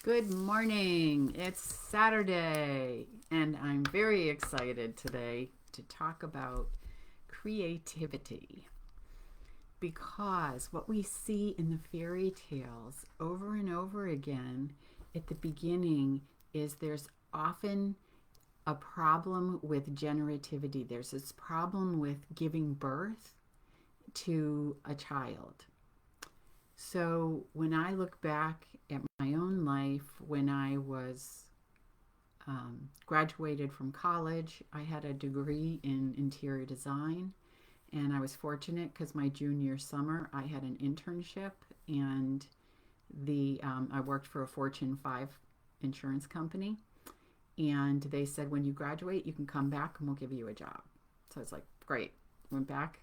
Good morning. It's Saturday, and I'm very excited today to talk about creativity because what we see in the fairy tales over and over again at the beginning is there's often a problem with generativity. There's this problem with giving birth to a child. So when I look back at my own life, when I was graduated from college, I had a degree in interior design, and I was fortunate because my junior summer I had an internship, and the I worked for a Fortune 5 insurance company, and they said when you graduate you can come back and we'll give you a job. So I was like, great. Went back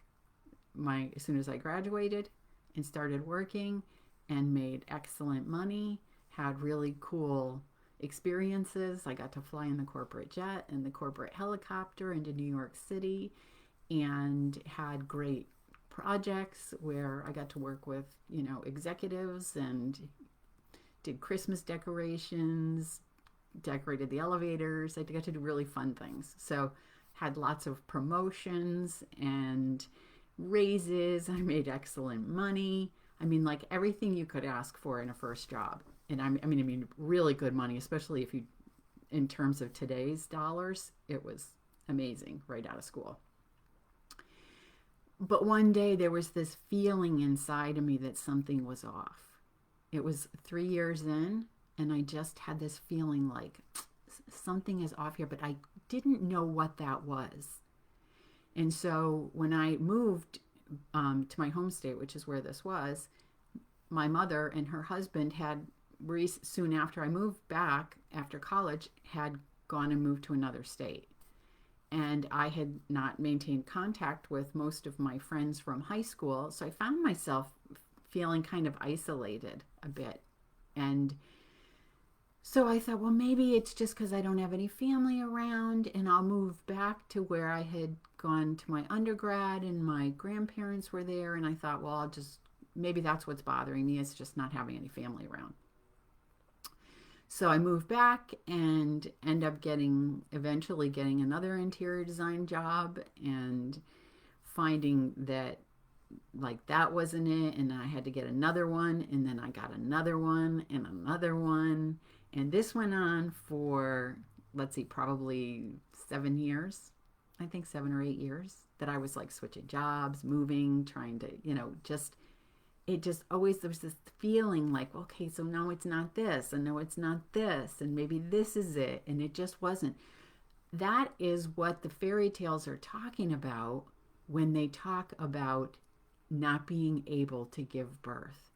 as soon as I graduated and started working and made excellent money, had really cool experiences. I got to fly in the corporate jet and the corporate helicopter into New York City and had great projects where I got to work with, executives and did Christmas decorations, decorated the elevators. I got to do really fun things. So had lots of promotions and raises. I made excellent money. I mean, like everything you could ask for in a first job. And I mean, really good money, especially if you, in terms of today's dollars, it was amazing right out of school. But one day there was this feeling inside of me that something was off. It was 3 years in, and I just had this feeling like something is off here, but I didn't know what that was. And so when I moved to my home state, which is where this was, my mother and her husband had soon after I moved back after college had gone and moved to another state. And I had not maintained contact with most of my friends from high school, so I found myself feeling kind of isolated a bit. And so I thought, well, maybe it's just because I don't have any family around, and I'll move back to where I had gone to my undergrad and my grandparents were there. And I thought, well, maybe that's what's bothering me, is just not having any family around. So I moved back and end up eventually getting another interior design job and finding that like that wasn't it, and I had to get another one, and then I got another one and another one, and this went on for, let's see, probably 7 years. I think 7 or 8 years that I was like switching jobs, moving, trying to, just it just always, there was this feeling like, okay, so now it's not this, and no, it's not this, and maybe this is it, and it just wasn't. That is what the fairy tales are talking about when they talk about not being able to give birth.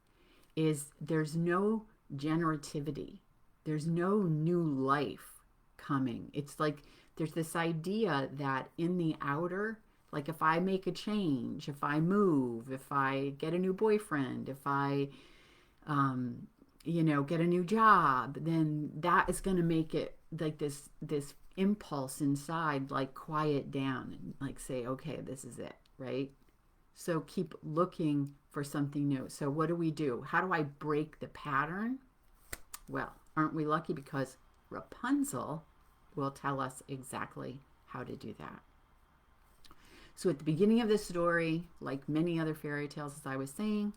Is there's no generativity, there's no new life coming. It's like there's this idea that in the outer, like if I make a change, if I move, if I get a new boyfriend, if I get a new job, then that is going to make it like this impulse inside like quiet down and like say, okay, this is it, right? So keep looking for something new. So what do? How do I break the pattern? Well, aren't we lucky, because Rapunzel will tell us exactly how to do that. So at the beginning of this story, like many other fairy tales, as I was saying,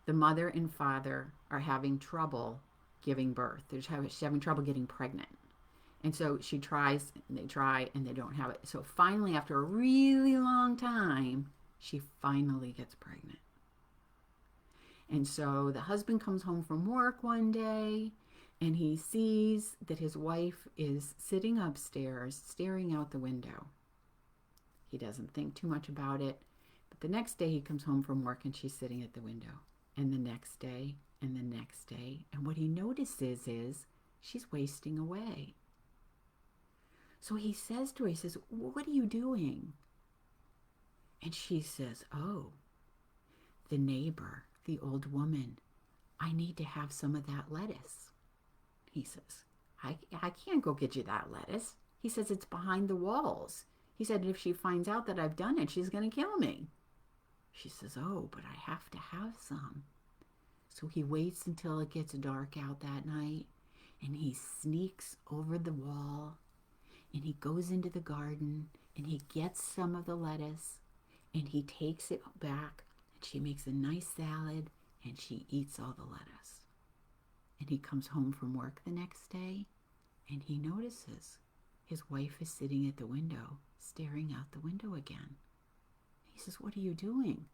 the mother and father are having trouble giving birth. She's having trouble getting pregnant. And so she tries, and they try, and they don't have it. So finally, after a really long time, she finally gets pregnant. And so the husband comes home from work one day, and he sees that his wife is sitting upstairs staring out the window. He doesn't think too much about it. But the next day he comes home from work and she's sitting at the window. And the next day and the next day. And what he notices is she's wasting away. So he says to her, he says, what are you doing? And she says, oh, the neighbor, the old woman, I need to have some of that lettuce. He says, I can't go get you that lettuce. He says, it's behind the walls. He said, if she finds out that I've done it, she's going to kill me. She says, oh, but I have to have some. So he waits until it gets dark out that night, and he sneaks over the wall, and he goes into the garden, and he gets some of the lettuce, and he takes it back, and she makes a nice salad, and she eats all the lettuce. And he comes home from work the next day, and he notices his wife is sitting at the window, staring out the window again. He says, "What are you doing?"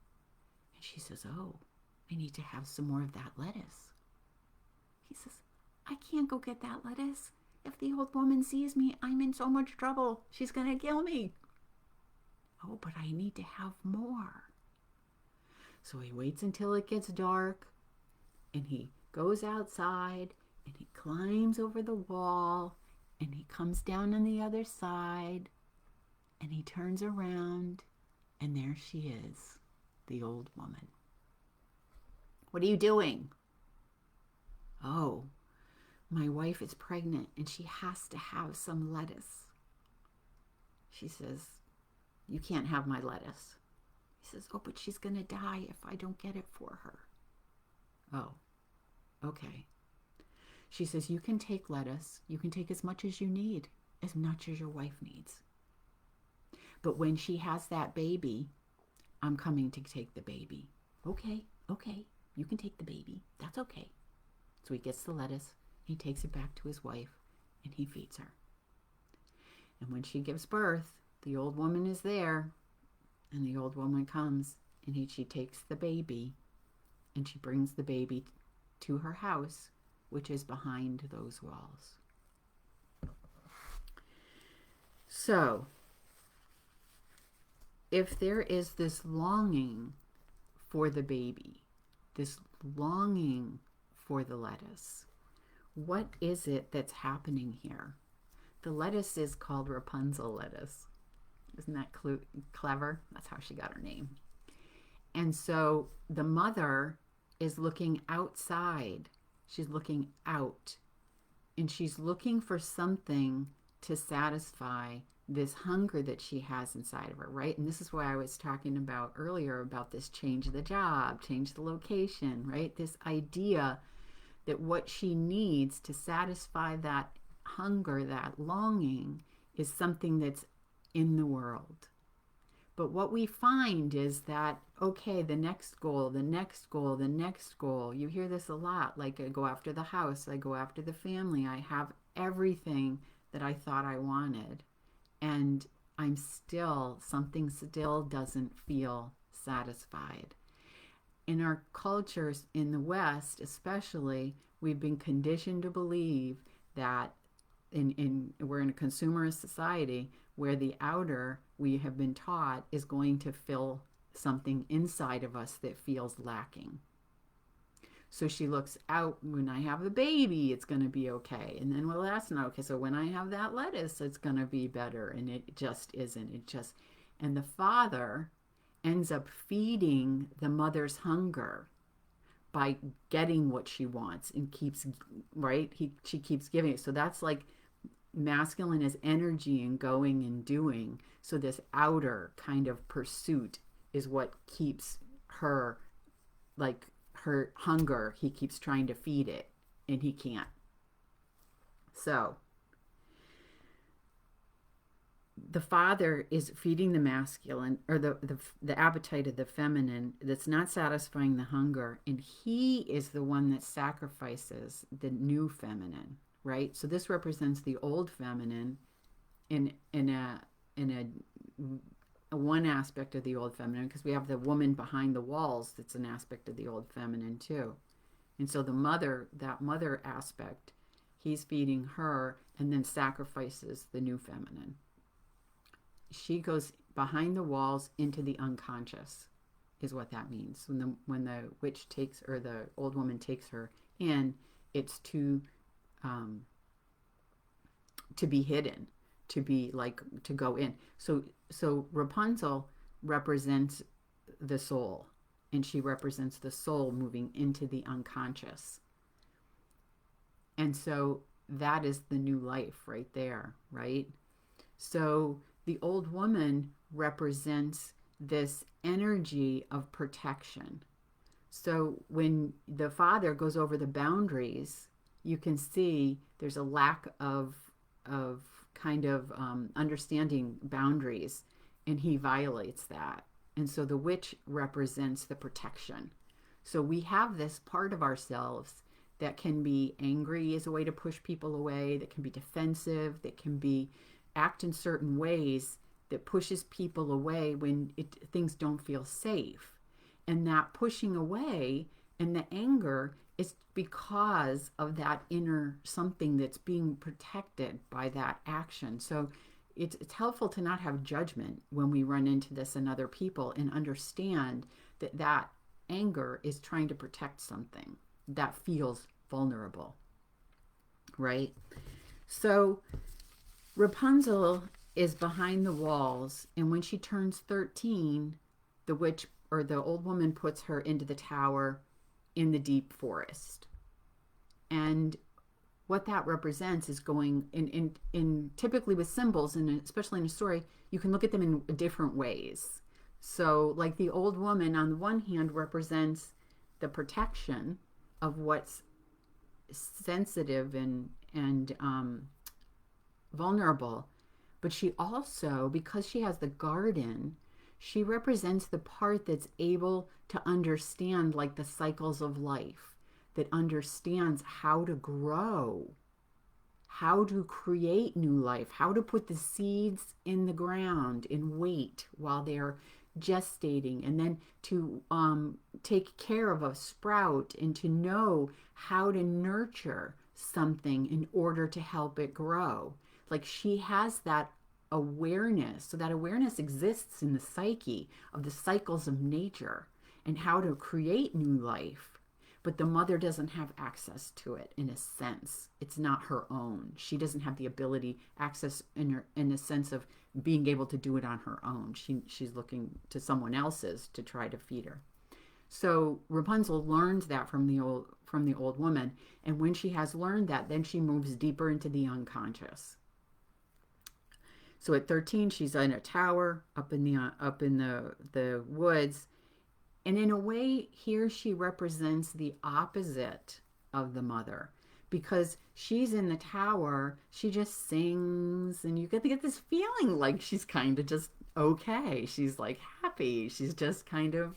And she says, "Oh, I need to have some more of that lettuce." He says, "I can't go get that lettuce. If the old woman sees me, I'm in so much trouble. She's going to kill me." "Oh, but I need to have more." So he waits until it gets dark, and he goes outside, and he climbs over the wall, and he comes down on the other side, and he turns around, and there she is, the old woman. "What are you doing?" "Oh, my wife is pregnant, and she has to have some lettuce." She says, "You can't have my lettuce." He says, "Oh, but she's going to die if I don't get it for her." "Oh, okay." She says, "You can take lettuce. You can take as much as you need, as much as your wife needs. But when she has that baby, I'm coming to take the baby." "Okay, you can take the baby. That's okay." So he gets the lettuce, he takes it back to his wife, and he feeds her. And when she gives birth, the old woman is there, and the old woman comes, and she takes the baby, and she brings the baby to her house, which is behind those walls. So, if there is this longing for the baby, this longing for the lettuce, what is it that's happening here? The lettuce is called Rapunzel lettuce. Isn't that clever? That's how she got her name. And so the mother is looking outside. She's looking out, and she's looking for something to satisfy this hunger that she has inside of her, right? And this is why I was talking about earlier about this change the job, change the location, right? This idea that what she needs to satisfy that hunger, that longing, is something that's in the world. But what we find is that, okay, the next goal, the next goal, the next goal, you hear this a lot, like I go after the house, I go after the family, I have everything that I thought I wanted, and something still doesn't feel satisfied. In our cultures, in the West especially, we've been conditioned to believe that we're in a consumerist society where the outer, we have been taught, is going to fill something inside of us that feels lacking. So she looks out, when I have a baby, it's going to be okay. And then, well, that's not okay. So when I have that lettuce, it's going to be better. And it just isn't. And the father ends up feeding the mother's hunger by getting what she wants and keeps, right? She keeps giving it. So that's like masculine is energy and going and doing. So this outer kind of pursuit is what keeps her, like her hunger. He keeps trying to feed it and he can't. So the father is feeding the masculine, or the appetite of the feminine that's not satisfying the hunger, and he is the one that sacrifices the new feminine, right? So this represents the old feminine in a one aspect of the old feminine, because we have the woman behind the walls that's an aspect of the old feminine too. And so that mother aspect, he's feeding her and then sacrifices the new feminine. She goes behind the walls into the unconscious, is what that means. When the witch takes, or the old woman takes her in, it's to be hidden, to be like, to go in. So Rapunzel represents the soul, and she represents the soul moving into the unconscious. And so that is the new life right there, right? So the old woman represents this energy of protection. So when the father goes over the boundaries you can see there's a lack of kind of understanding boundaries, and he violates that. And so the witch represents the protection. So we have this part of ourselves that can be angry as a way to push people away, that can be defensive, that can be act in certain ways that pushes people away when things don't feel safe. And that pushing away and the anger is because of that inner something that's being protected by that action. So it's helpful to not have judgment when we run into this in other people, and understand that that anger is trying to protect something that feels vulnerable, right? So Rapunzel is behind the walls, and when she turns 13, the witch or the old woman puts her into the tower in the deep forest. And what that represents is going in typically with symbols, and especially in a story, you can look at them in different ways. So like the old woman on the one hand represents the protection of what's sensitive and vulnerable, but she also, because she has the garden, she represents the part that's able to understand like the cycles of life, that understands how to grow, how to create new life, how to put the seeds in the ground and wait while they're gestating, and then to take care of a sprout, and to know how to nurture something in order to help it grow. Like she has that awareness. So that awareness exists in the psyche of the cycles of nature and how to create new life. But the mother doesn't have access to it in a sense. It's not her own. She doesn't have the ability, access in the sense of being able to do it on her own. She's looking to someone else's to try to feed her. So Rapunzel learns that from the old woman, and when she has learned that, then she moves deeper into the unconscious. So at 13, she's in a tower up in the woods, and in a way, here she represents the opposite of the mother, because she's in the tower, she just sings, and you get to get this feeling like she's kind of just okay. She's like happy. She's just kind of,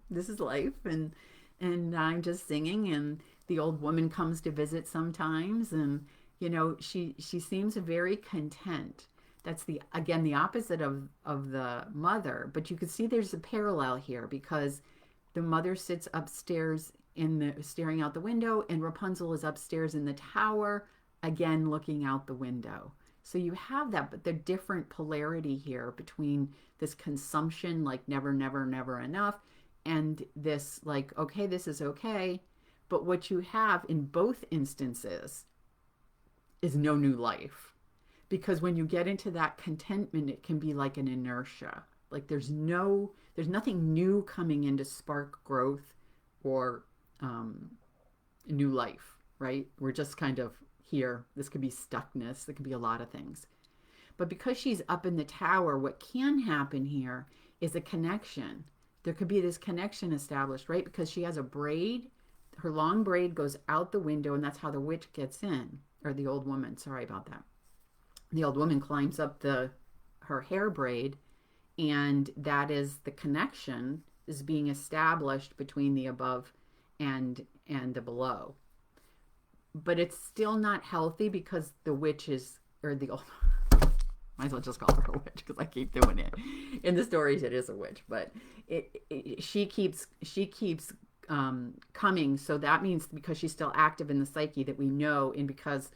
this is life, and I'm just singing, and the old woman comes to visit sometimes, and she seems very content. That's the opposite of the mother, but you can see there's a parallel here, because the mother sits upstairs staring out the window, and Rapunzel is upstairs in the tower, again looking out the window. So you have that, but the different polarity here between this consumption, like never, never, never enough, and this like, okay, this is okay. But what you have in both instances is no new life. Because when you get into that contentment, it can be like an inertia. Like there's nothing new coming in to spark growth or new life, right? We're just kind of here. This could be stuckness. It could be a lot of things. But because she's up in the tower, what can happen here is a connection. There could be this connection established, right? Because she has a braid. Her long braid goes out the window, and that's how the witch gets in, or the old woman. Sorry about that. The old woman climbs up her hair braid, and that is the connection is being established between the above and the below. But it's still not healthy, because the witch is, or the old, might as well just call her a witch because I keep doing it. In the stories, it is a witch, but she keeps coming. So that means, because she's still active in the psyche, that we know, and because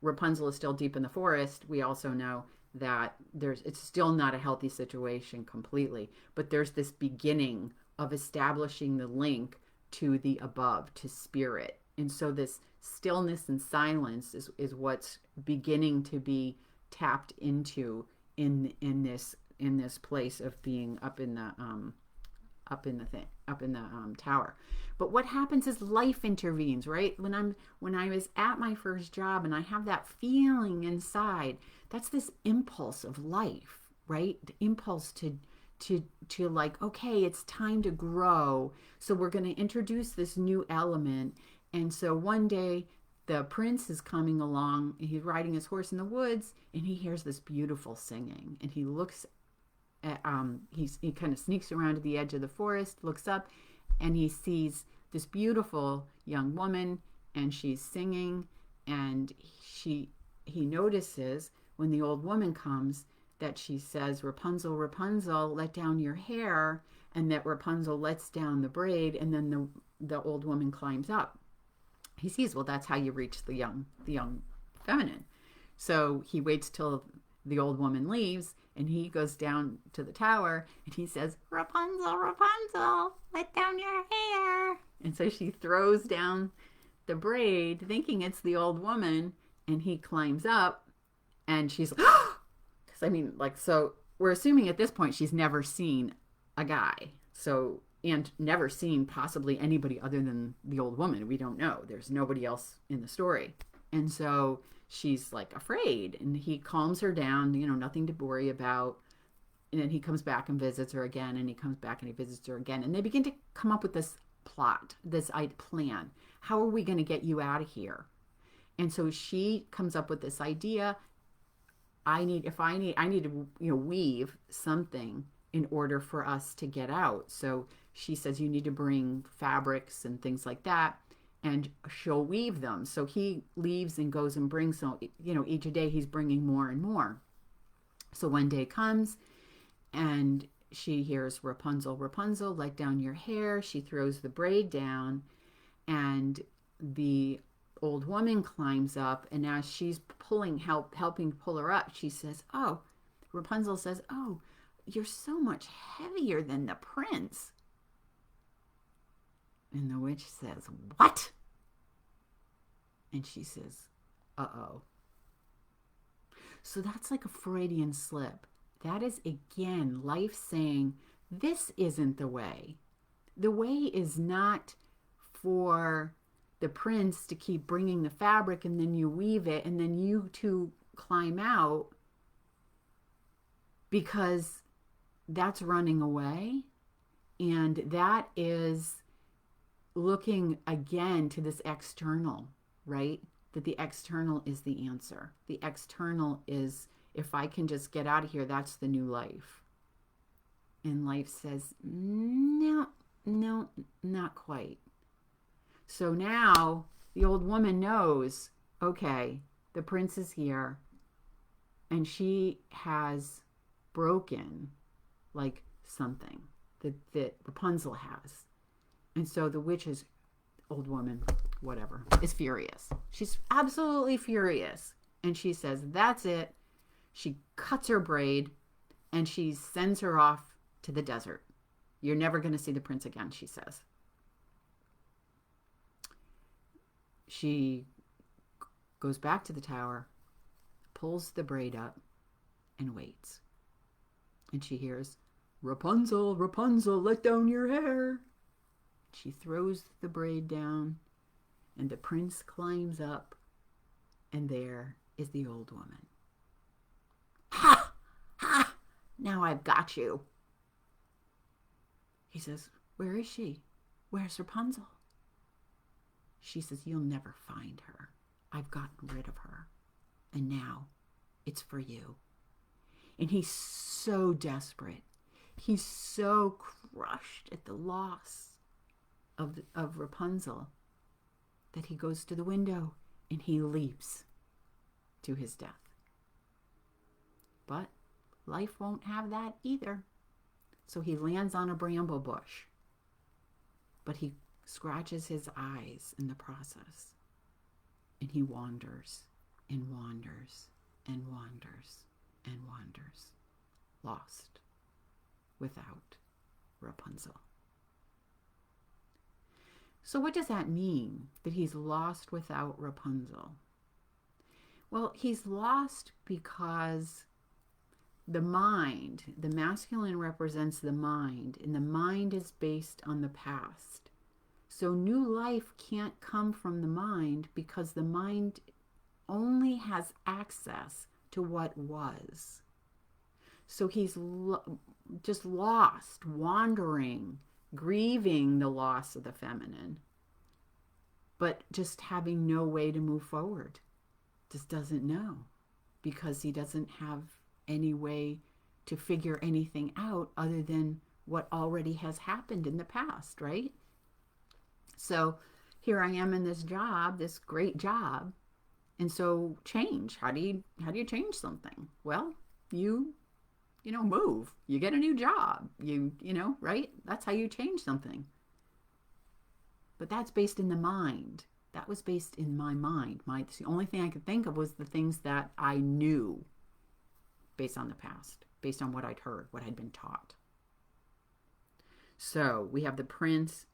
Rapunzel is still deep in the forest, we also know that it's still not a healthy situation completely, but there's this beginning of establishing the link to the above, to spirit. And so this stillness and silence is what's beginning to be tapped into in this place of being up in the tower. But what happens is life intervenes, right? When I was at my first job and I have that feeling inside, that's this impulse of life, right? The impulse to like, okay, it's time to grow. So we're going to introduce this new element. And so one day the prince is coming along, and he's riding his horse in the woods, and he hears this beautiful singing, and he looks at, he kind of sneaks around to the edge of the forest, looks up, and he sees this beautiful young woman, and she's singing, and he notices when the old woman comes that she says, Rapunzel, Rapunzel, let down your hair, and that Rapunzel lets down the braid, and then the old woman climbs up. He sees, well, that's how you reach the young feminine. So he waits till the old woman leaves, and he goes down to the tower, and he says, Rapunzel, Rapunzel, let down your hair. And so she throws down the braid, thinking it's the old woman, and he climbs up, and she's like, because I mean, like, so we're assuming at this point she's never seen a guy, so, and never seen possibly anybody other than the old woman. We don't know. There's nobody else in the story. And so she's like afraid, and he calms her down, you know, nothing to worry about. And then he comes back and visits her again, and he comes back and he visits her again. And they begin to come up with this plot, this plan. How are we going to get you out of here? And so she comes up with this idea. I need to, you know, weave something in order for us to get out. So she says, you need to bring fabrics and things like that, and she'll weave them. So he leaves and goes and brings, so, you know, each day he's bringing more and more. So one day comes, and she hears, Rapunzel, Rapunzel, let down your hair. She throws the braid down, and the old woman climbs up, and as she's helping pull her up, she says, oh, Rapunzel says, oh, you're so much heavier than the prince. And the witch says, what? And she says, uh-oh. So that's like a Freudian slip. That is, again, life saying, this isn't the way. The way is not for the prince to keep bringing the fabric, and then you weave it, and then you two climb out, because that's running away. And that is looking again to this external, right? That the external is the answer. The external is, if I can just get out of here, that's the new life. And life says, no, not quite. So now the old woman knows, okay, the prince is here, and she has broken like something that Rapunzel has. And so the witch's old woman, whatever, is furious. She's absolutely furious. And she says, that's it. She cuts her braid, and she sends her off to the desert. You're never going to see the prince again, she says. She goes back to the tower, pulls the braid up, and waits. And she hears, Rapunzel, Rapunzel, let down your hair. She throws the braid down, and the prince climbs up, and there is the old woman. Ha! Ha! Now I've got you. He says, where is she? Where's Rapunzel? She says, you'll never find her. I've gotten rid of her. And now it's for you. And he's so desperate. He's so crushed at the loss of Rapunzel that he goes to the window and he leaps to his death. But life won't have that either. So he lands on a bramble bush. But he scratches his eyes in the process. And he wanders and wanders and wanders and wanders, lost without Rapunzel. So what does that mean, that he's lost without Rapunzel? Well, he's lost because the mind, the masculine represents the mind, and the mind is based on the past. So new life can't come from the mind, because the mind only has access to what was. So he's just lost, wandering, grieving the loss of the feminine. but just having no way to move forward. Just doesn't know because he doesn't have any way to figure anything out other than what already has happened in the past, right? So here I am in this job, this great job. And so change. How do you change something? Well, you know, move. You get a new job. You know, right? That's how you change something. But that's based in the mind. That was based in my mind. The only thing I could think of was the things that I knew based on the past, based on what I'd heard, what I'd been taught. So we have the prince.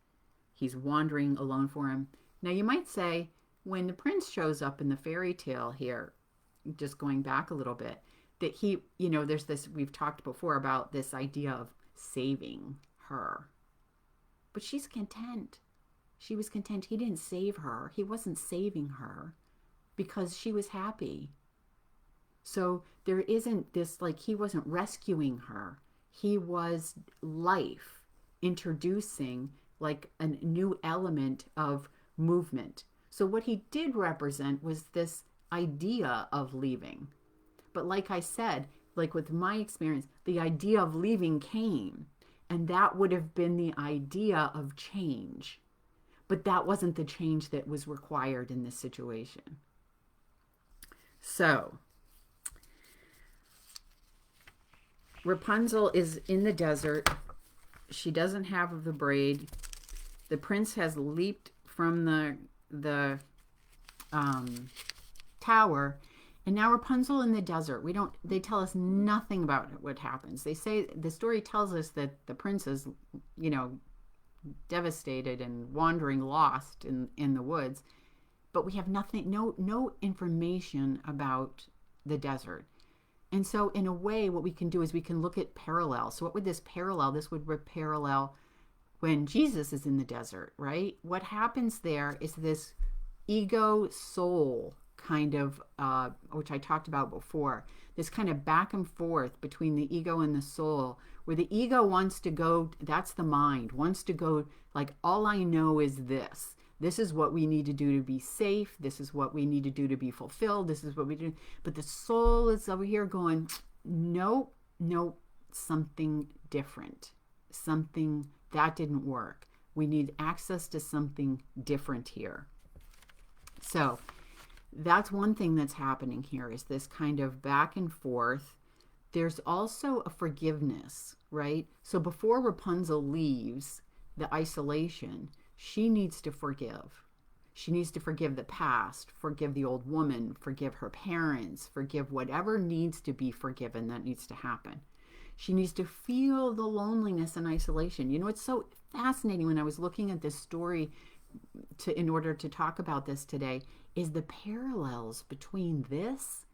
He's wandering alone for him. Now you might say, when the prince shows up in the fairy tale here, just going back a little bit, that he, you know, there's this, we've talked before about this idea of saving her. But she's content. She was content. He didn't save her. He wasn't saving her because she was happy. So there isn't this, like, he wasn't rescuing her. He was life, introducing like a new element of movement. So what he did represent was this idea of leaving. But like I said, like with my experience, the idea of leaving came, and that would have been the idea of change. But that wasn't the change that was required in this situation. So Rapunzel is in the desert. She doesn't have the braid. The prince has leaped from the tower, and now Rapunzel in the desert. They tell us nothing about what happens. They say the story tells us that the prince is, you know, devastated and wandering lost in the woods, but we have nothing, no information about the desert. And so in a way, what we can do is we can look at parallels. So what would this parallel? This would parallel when Jesus is in the desert, right? What happens there is this ego soul kind of, which I talked about before, this kind of back and forth between the ego and the soul, where the ego wants to go, that's the mind, wants to go like, all I know is this. This is what we need to do to be safe. This is what we need to do to be fulfilled. This is what we do. But the soul is over here going, nope, something different. Something that didn't work. We need access to something different here. So that's one thing that's happening here, is this kind of back and forth. There's also a forgiveness, right? So before Rapunzel leaves the isolation, she needs to forgive. She needs to forgive the past, forgive the old woman, forgive her parents, forgive whatever needs to be forgiven that needs to happen. She needs to feel the loneliness and isolation. You know, it's so fascinating when I was looking at this story in order to talk about this today, is the parallels between this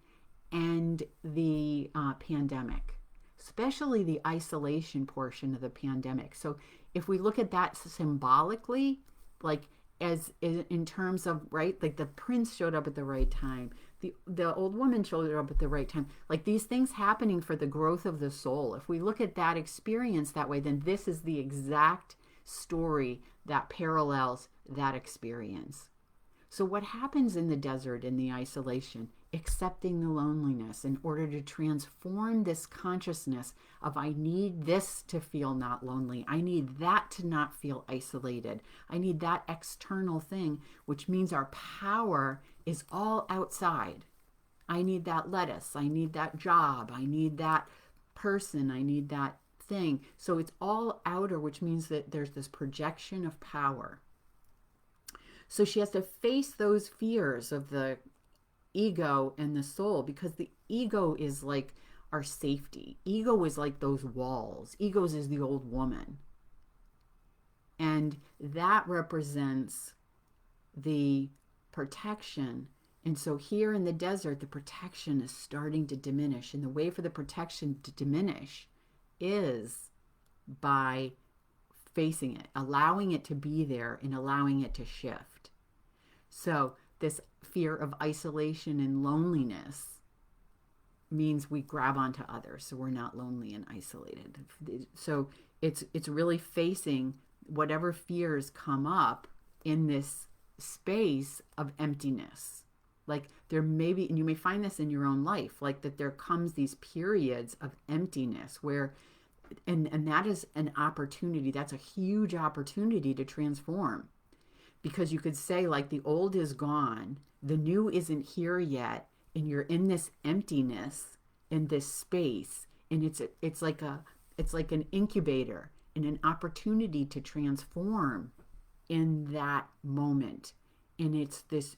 and the pandemic, especially the isolation portion of the pandemic. So if we look at that symbolically, like as in terms of, right, like the prince showed up at the right time, the old woman showed up at the right time, like these things happening for the growth of the soul. If we look at that experience that way, then this is the exact story that parallels that experience. So what happens in the desert, in the isolation? Accepting the loneliness in order to transform this consciousness of, I need this to feel not lonely. I need that to not feel isolated. I need that external thing, which means our power is all outside. I need that lettuce. I need that job. I need that person. I need that thing. So it's all outer, which means that there's this projection of power. So she has to face those fears of the ego and the soul, because the ego is like our safety. Ego is like those walls. Ego is the old woman. And that represents the protection. And so here in the desert, the protection is starting to diminish. And the way for the protection to diminish is by facing it, allowing it to be there and allowing it to shift. So this fear of isolation and loneliness means we grab onto others, so we're not lonely and isolated. So it's really facing whatever fears come up in this space of emptiness. Like there may be, and you may find this in your own life, like that there comes these periods of emptiness where, and that is an opportunity. That's a huge opportunity to transform, because you could say like the old is gone, the new isn't here yet, and you're in this emptiness, in this space, and it's like an incubator and an opportunity to transform in that moment. And it's this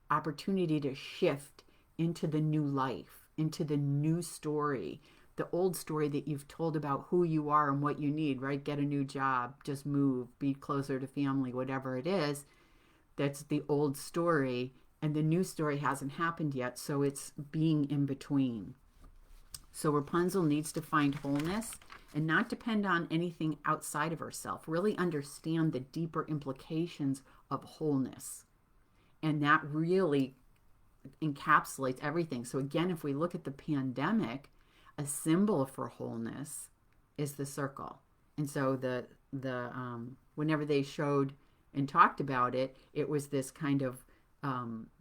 opportunity to shift into the new life, into the new story, the old story that you've told about who you are and what you need, right? Get a new job, just move, be closer to family, whatever it is. That's the old story. And the new story hasn't happened yet. So it's being in between. So Rapunzel needs to find wholeness and not depend on anything outside of herself. Really understand the deeper implications of wholeness. And that really encapsulates everything. So again, if we look at the pandemic, a symbol for wholeness is the circle. And so the whenever they showed and talked about it, it was this kind of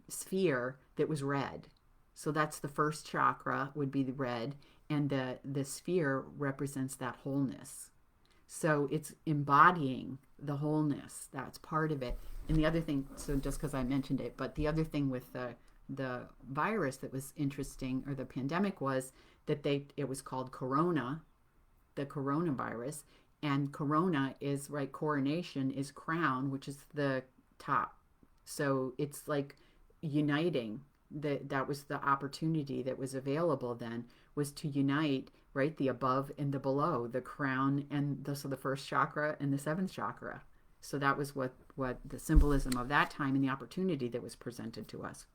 sphere that was red. So that's the first chakra, would be the red, and the sphere represents that wholeness. So it's embodying the wholeness. That's part of it. And the other thing, so just because I mentioned it, but the other thing with the virus that was interesting, or the pandemic, was that it was called corona, the coronavirus, and corona is, right, coronation is crown, which is the top. So it's like uniting. That was the opportunity that was available then, was to unite, right, the above and the below, the crown and so the first chakra and the seventh chakra. So that was what the symbolism of that time and the opportunity that was presented to us.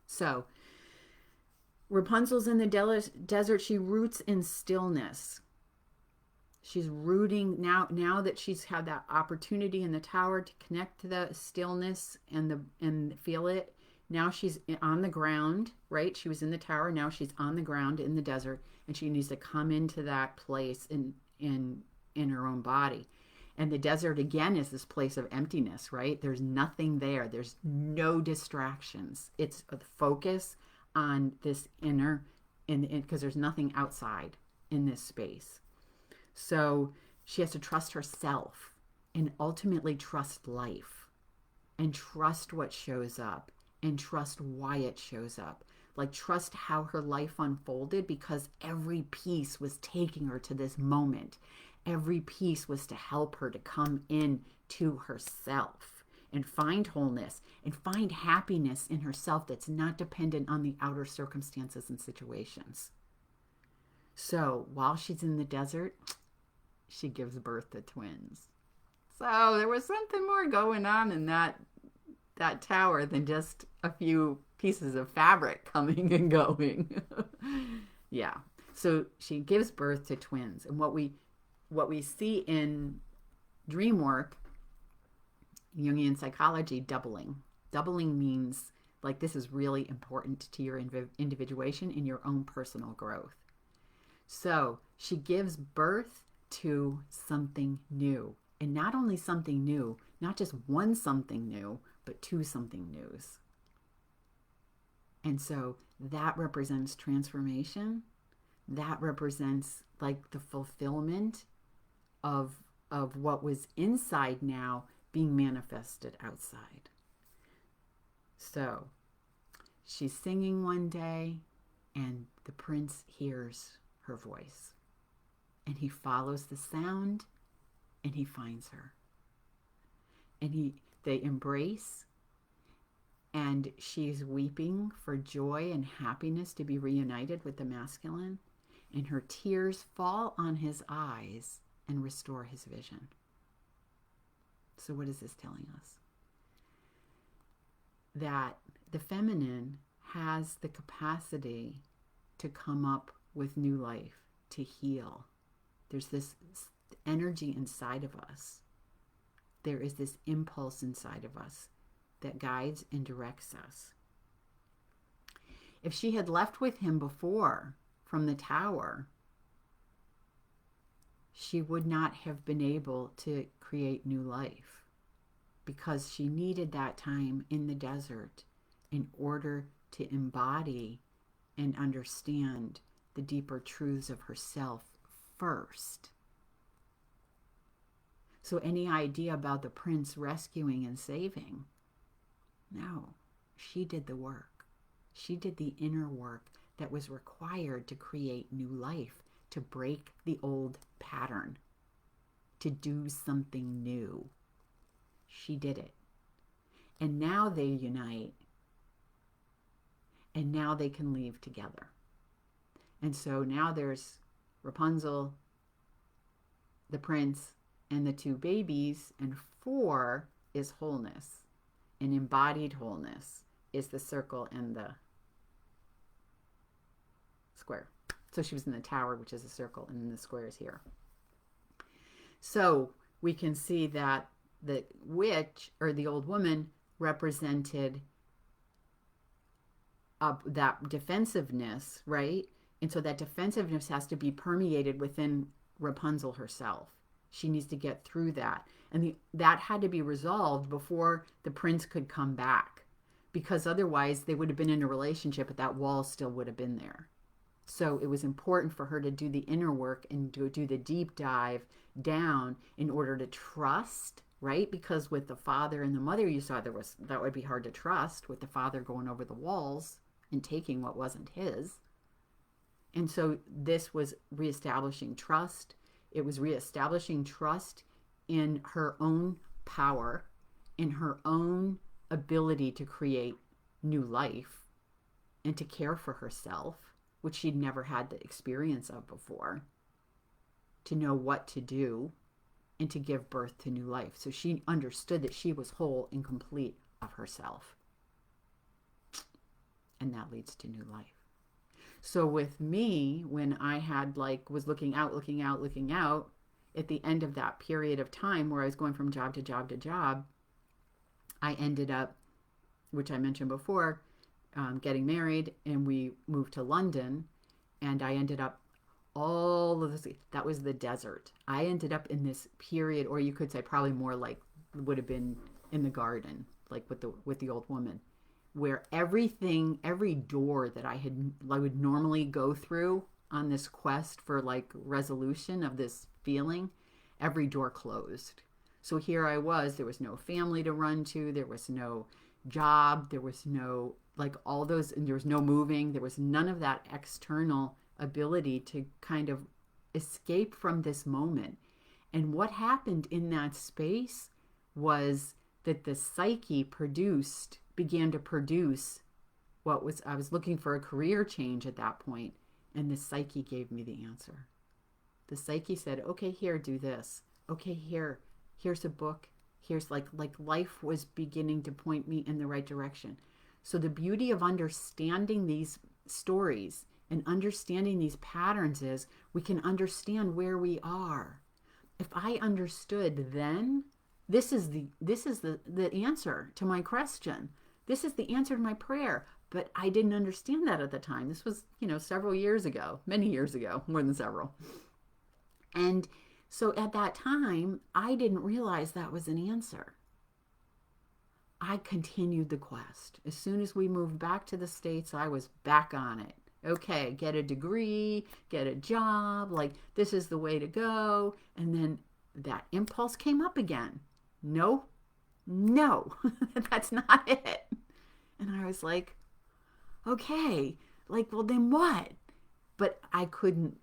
So Rapunzel's in the desert. She roots in stillness. She's rooting now that she's had that opportunity in the tower to connect to the stillness and feel it. Now she's on the ground, right? She was in the tower. Now she's on the ground in the desert, and she needs to come into that place in her own body. And the desert, again, is this place of emptiness, right? There's nothing there. There's no distractions. It's a focus on this inner, because there's nothing outside in this space. So she has to trust herself and ultimately trust life and trust what shows up and trust why it shows up. Like, trust how her life unfolded, because every piece was taking her to this moment. Every piece was to help her to come in to herself and find wholeness and find happiness in herself that's not dependent on the outer circumstances and situations. So while she's in the desert, she gives birth to twins. So there was something more going on in that tower than just a few pieces of fabric coming and going. Yeah. So she gives birth to twins. And what we see in dream work, Jungian psychology, doubling. Doubling means, like, this is really important to your individuation and your own personal growth. So she gives birth to something new. And not only something new, not just one something new, but two something news. And so that represents transformation. That represents, like, the fulfillment of what was inside now being manifested outside. So she's singing one day, and the prince hears her voice. And he follows the sound, and he finds her. And they embrace, and she's weeping for joy and happiness to be reunited with the masculine. And her tears fall on his eyes and restore his vision. So what is this telling us? That the feminine has the capacity to come up with new life, to heal. There's this energy inside of us. There is this impulse inside of us that guides and directs us. If she had left with him before from the tower, she would not have been able to create new life, because she needed that time in the desert in order to embody and understand the deeper truths of herself first. So any idea about the prince rescuing and saving? No, she did the work. She did the inner work that was required to create new life, to break the old pattern, to do something new. She did it. And now they unite. And now they can leave together. And so now there's Rapunzel, the prince, and the two babies, and 4 is wholeness. And embodied wholeness is the circle and the square. So she was in the tower, which is a circle, and then the square is here. So we can see that the witch, or the old woman, represented that defensiveness, right? And so that defensiveness has to be permeated within Rapunzel herself. She needs to get through that. And that had to be resolved before the prince could come back, because otherwise they would have been in a relationship, but that wall still would have been there. So it was important for her to do the inner work and do the deep dive down in order to trust, right? Because with the father and the mother, you saw that would be hard to trust, with the father going over the walls and taking what wasn't his. And so this was reestablishing trust. It was reestablishing trust in her own power, in her own ability to create new life and to care for herself, which she'd never had the experience of before, to know what to do and to give birth to new life. So she understood that she was whole and complete of herself. And that leads to new life. So with me, when I had was looking out, at the end of that period of time where I was going from job to job to job, I ended up, which I mentioned before, getting married, and we moved to London, and I ended up all of this, that was the desert. I ended up in this period, or you could say probably more like would have been in the garden, like with the old woman, where everything, every door that I would normally go through on this quest for resolution of this feeling, every door closed. So here I was, there was no family to run to, there was no job, there was no all those, and there was no moving, there was none of that external ability to kind of escape from this moment. And what happened in that space was that the psyche began to produce I was looking for a career change at that point, and the psyche gave me the answer. The psyche said, okay, here, do this. Okay, here's a book. Here's like life was beginning to point me in the right direction. So the beauty of understanding these stories and understanding these patterns is we can understand where we are. If I understood then, this is the answer to my question. This is the answer to my prayer. But I didn't understand that at the time. This was, several years ago, many years ago, more than several. And so at that time, I didn't realize that was an answer. I continued the quest. As soon as we moved back to the States, I was back on it. Okay, get a degree, get a job, this is the way to go. And then that impulse came up again. No, that's not it. And I was like, okay, well then what? But I couldn't,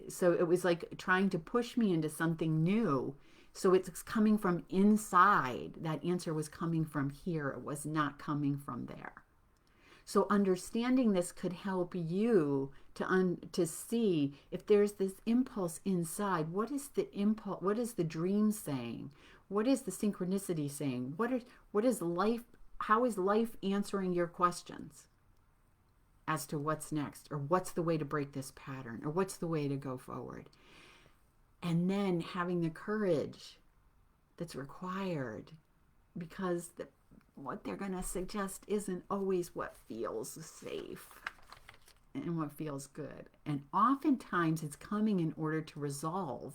so it was trying to push me into something new. So it's coming from inside. That answer was coming from here. It was not coming from there. So understanding this could help you to see if there's this impulse inside. What is the impulse? What is the dream saying? What is the synchronicity saying? What is life? How is life answering your questions as to what's next, or what's the way to break this pattern, or what's the way to go forward? And then having the courage that's required, because what they're going to suggest isn't always what feels safe and what feels good. And oftentimes it's coming in order to resolve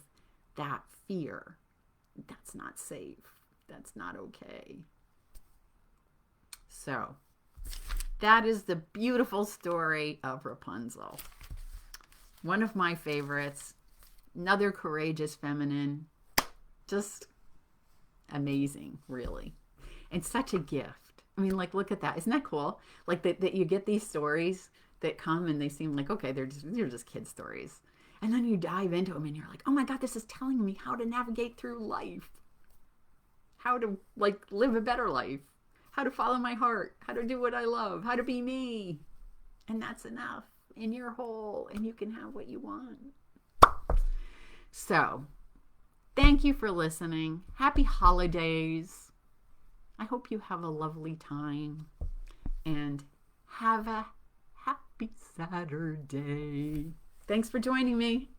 that fear. That's not safe. That's not okay. So that is the beautiful story of Rapunzel. One of my favorites. Another courageous feminine. Just amazing, really. And such a gift. I mean, like, look at that. Isn't that cool? Like that you get these stories that come and they seem like, okay, they're just kid stories. And then you dive into them and you're like, oh my God, this is telling me how to navigate through life. How to, like, live a better life. How to follow my heart. How to do what I love. How to be me. And that's enough. And you're whole and you can have what you want. So, thank you for listening. Happy holidays. I hope you have a lovely time. And have a happy Saturday. Thanks for joining me.